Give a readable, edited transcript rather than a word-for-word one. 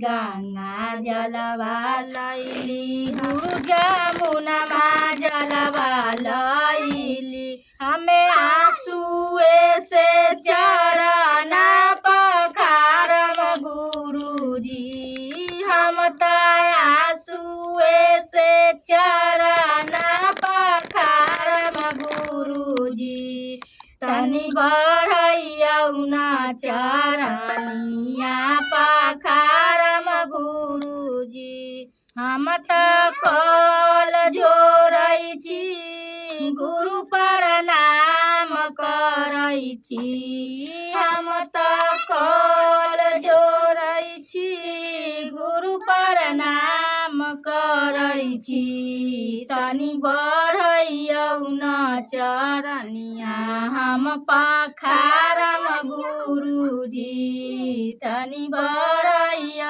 गंगा जलवा लैली गुरु जमुनमा जलवा लैली हमें आंसुए से चरण पखारम गुरुजी हम त आंसुए से चरण पखारम गुरुजी तनि बढ़ैयौना चरनिया पखारम गुरुजी हम त कल जोड़ै छी गुरु प्रणाम करै छी हम त कल जोड़ै छी गुरु प्रणाम करै छी तनि बढ़ैयौना चरनिया हम पखारम गुरुजी तनि बढ़ैयौना